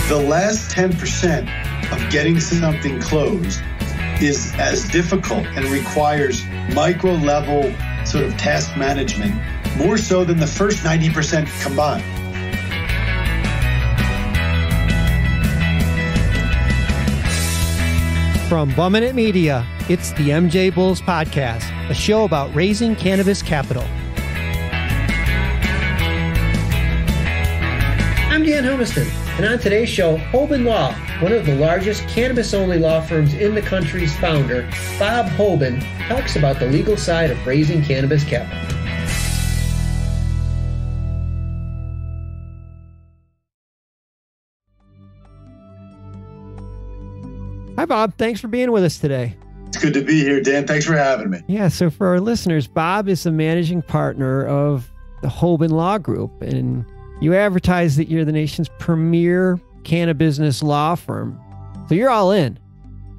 The last 10% of getting something closed is as difficult and requires micro-level sort of task management, more so than the first 90% combined. From Buminant Media, it's the MJBulls podcast, a show about raising cannabis capital. I'm Dan Humiston, and on today's show, Hoban Law, one of the largest cannabis-only law firms in the country's founder, Bob Hoban, talks about the legal side of raising cannabis capital. Hi, Bob. Thanks for being with us today. It's good to be here, Dan. Thanks for having me. Yeah, so for our listeners, Bob is the managing partner of the Hoban Law Group, and you advertise that you're the nation's premier cannabis law firm. So you're all in.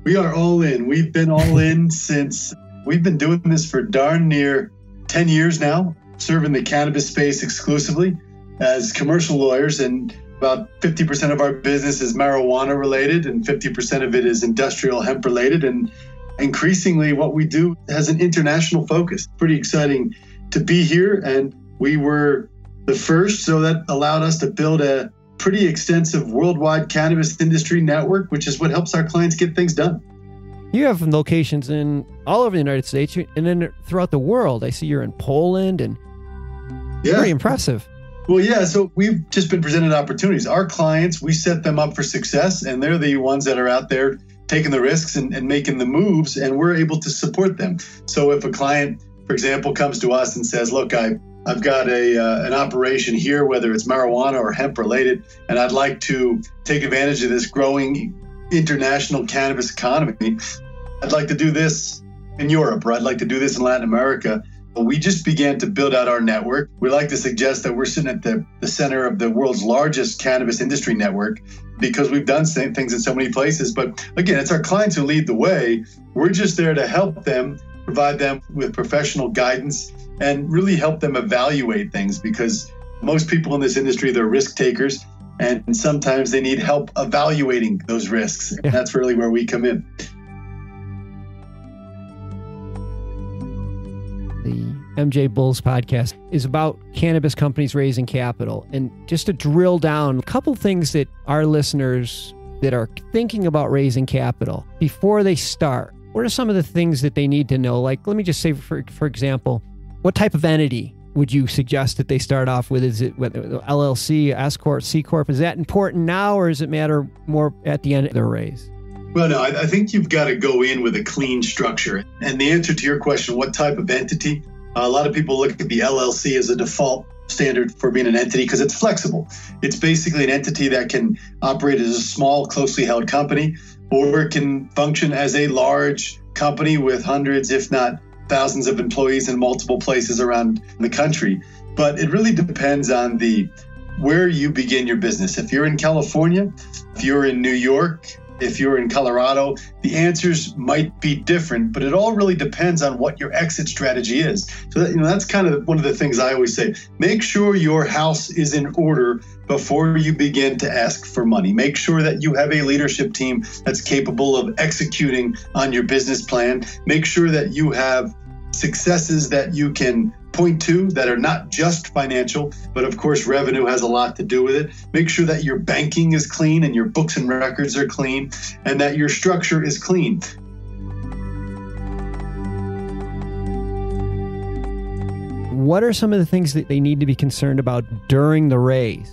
We are all in. We've been all in since we've been doing this for darn near 10 years now, serving the cannabis space exclusively as commercial lawyers. And about 50% of our business is marijuana related and 50% of it is industrial hemp related. And increasingly what we do has an international focus. Pretty exciting to be here. And we were the first, so that allowed us to build a pretty extensive worldwide cannabis industry network, which is what helps our clients get things done. You have locations in all over the United States and then throughout the world. I see you're in Poland and pretty impressive. Well, yeah, so we've just been presented opportunities. Our clients, we set them up for success, and they're the ones that are out there taking the risks and making the moves, and we're able to support them. So if a client, for example, comes to us and says, look, I've got an operation here, whether it's marijuana or hemp related, and I'd like to take advantage of this growing international cannabis economy. I'd like to do this in Europe, or I'd like to do this in Latin America. Well, we just began to build out our network. We like to suggest that we're sitting at the center of the world's largest cannabis industry network because we've done things in so many places. But again, it's our clients who lead the way. We're just there to help them, provide them with professional guidance, and really help them evaluate things, because most people in this industry, they're risk takers, and sometimes they need help evaluating those risks. Yeah. That's really where we come in. The MJBulls podcast is about cannabis companies raising capital. And just to drill down, a couple things that our listeners that are thinking about raising capital before they start, what are some of the things that they need to know? Like, let me just say, for example, what type of entity would you suggest that they start off with? Is it LLC, S Corp, C Corp? Is that important now, or does it matter more at the end of their raise? Well, no, I think you've got to go in with a clean structure. And the answer to your question, what type of entity? A lot of people look at the LLC as a default standard for being an entity because it's flexible. It's basically an entity that can operate as a small, closely held company, or it can function as a large company with hundreds, if not thousands of employees in multiple places around the country. But it really depends on where you begin your business. If you're in California, if you're in New York, if you're in Colorado, the answers might be different, but it all really depends on what your exit strategy is. So that's kind of one of the things I always say. Make sure your house is in order before you begin to ask for money. Make sure that you have a leadership team that's capable of executing on your business plan. Make sure that you have successes that you can point to that are not just financial, but of course revenue has a lot to do with it. Make sure that your banking is clean and your books and records are clean, and that your structure is clean. What are some of the things that they need to be concerned about during the raise?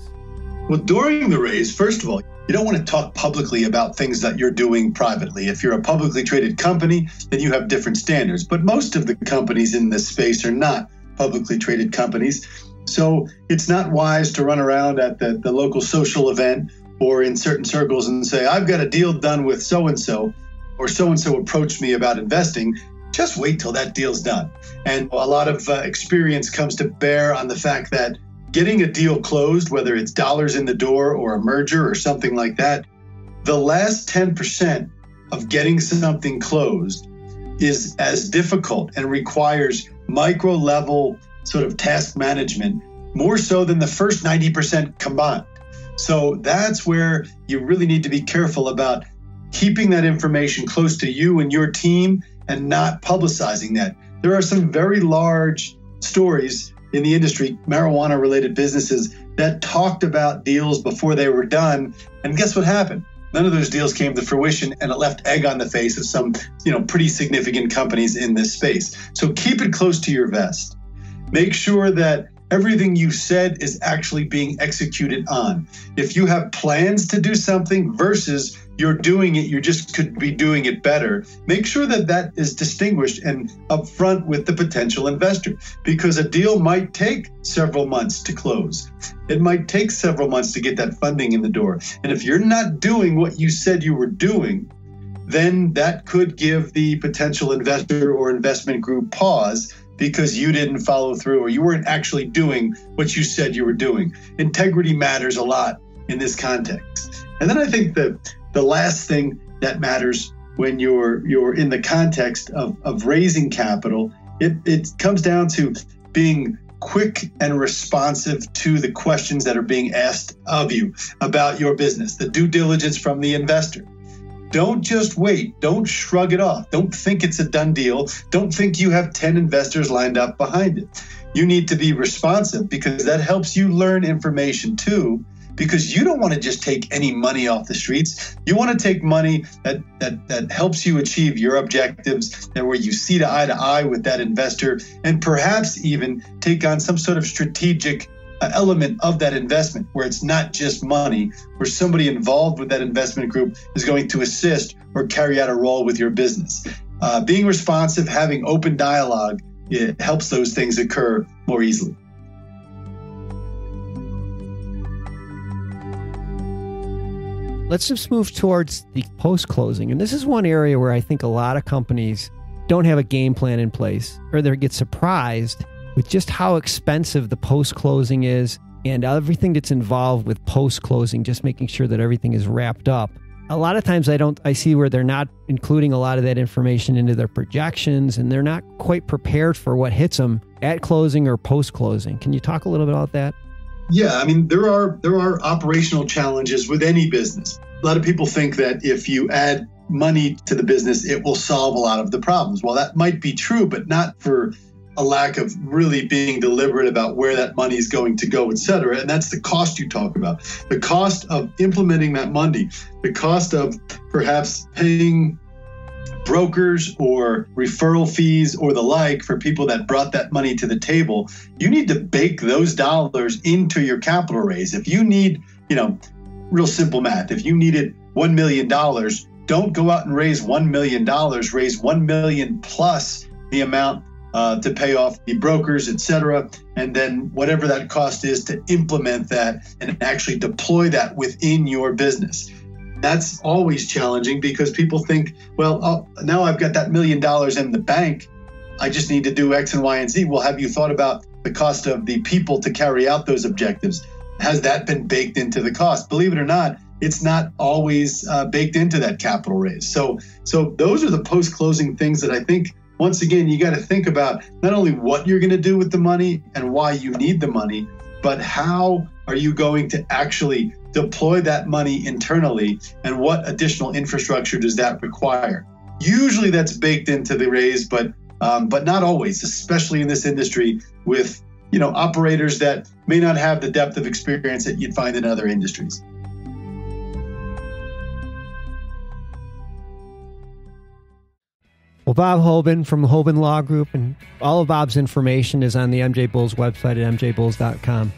Well, during the raise, first of all, you don't want to talk publicly about things that you're doing privately. If you're a publicly traded company, then you have different standards. But most of the companies in this space are not publicly traded companies. So it's not wise to run around at the local social event or in certain circles and say, I've got a deal done with so-and-so, or so-and-so approached me about investing. Just wait till that deal's done. And a lot of experience comes to bear on the fact that getting a deal closed, whether it's dollars in the door or a merger or something like that, the last 10% of getting something closed is as difficult and requires micro-level sort of task management, more so than the first 90% combined. So that's where you really need to be careful about keeping that information close to you and your team and not publicizing that. There are some very large stories in the industry, marijuana-related businesses, that talked about deals before they were done. And guess what happened? None of those deals came to fruition, and it left egg on the face of some, pretty significant companies in this space. So keep it close to your vest. Make sure that everything you said is actually being executed on. If you have plans to do something versus you're doing it, you just could be doing it better, make sure that that is distinguished and upfront with the potential investor, because a deal might take several months to close. It might take several months to get that funding in the door. And if you're not doing what you said you were doing, then that could give the potential investor or investment group pause, because you didn't follow through or you weren't actually doing what you said you were doing. Integrity matters a lot in this context. And then I think that the last thing that matters when you're in the context of raising capital, it comes down to being quick and responsive to the questions that are being asked of you about your business, the due diligence from the investor. Don't just wait. Don't shrug it off. Don't think it's a done deal. Don't think you have 10 investors lined up behind it. You need to be responsive, because that helps you learn information too, because you don't want to just take any money off the streets. You want to take money that helps you achieve your objectives, and where you see eye to eye with that investor, and perhaps even take on some sort of strategic element of that investment, where it's not just money, where somebody involved with that investment group is going to assist or carry out a role with your business. Being responsive, having open dialogue, it helps those things occur more easily. Let's just move towards the post-closing. And this is one area where I think a lot of companies don't have a game plan in place, or they get surprised with just how expensive the post-closing is and everything that's involved with post-closing, just making sure that everything is wrapped up. A lot of times I see where they're not including a lot of that information into their projections, and they're not quite prepared for what hits them at closing or post-closing. Can you talk a little bit about that? Yeah, there are operational challenges with any business. A lot of people think that if you add money to the business, it will solve a lot of the problems. Well, that might be true, but not for a lack of really being deliberate about where that money is going to go, et cetera. And that's the cost you talk about. The cost of implementing that money, the cost of perhaps paying brokers or referral fees or the like for people that brought that money to the table. You need to bake those dollars into your capital raise. If you need, real simple math, if you needed $1 million, don't go out and raise $1 million, raise $1 million plus the amount to pay off the brokers, et cetera, and then whatever that cost is to implement that and actually deploy that within your business. That's always challenging, because people think, well, now I've got that $1 million in the bank, I just need to do X and Y and Z. Well, have you thought about the cost of the people to carry out those objectives? Has that been baked into the cost? Believe it or not, it's not always baked into that capital raise. So those are the post-closing things that I think, once again, you got to think about not only what you're going to do with the money and why you need the money, but how are you going to actually deploy that money internally, and what additional infrastructure does that require? Usually that's baked into the raise, but not always, especially in this industry with operators that may not have the depth of experience that you'd find in other industries. Well, Bob Hoban from the Hoban Law Group, and all of Bob's information is on the MJBulls website at MJBulls.com.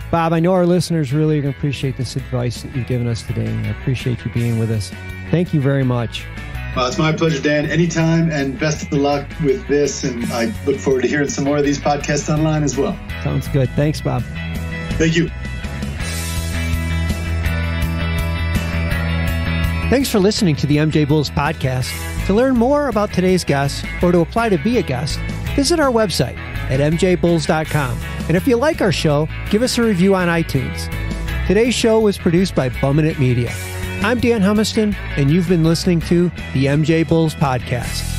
Bob, I know our listeners really are going to appreciate this advice that you've given us today, and I appreciate you being with us. Thank you very much. Well, it's my pleasure, Dan. Anytime, and best of luck with this, and I look forward to hearing some more of these podcasts online as well. Sounds good. Thanks, Bob. Thank you. Thanks for listening to the MJBulls podcast. To learn more about today's guest, or to apply to be a guest, visit our website at MJBulls.com. And if you like our show, give us a review on iTunes. Today's show was produced by Bumminit Media. I'm Dan Humiston, and you've been listening to the MJBulls podcast.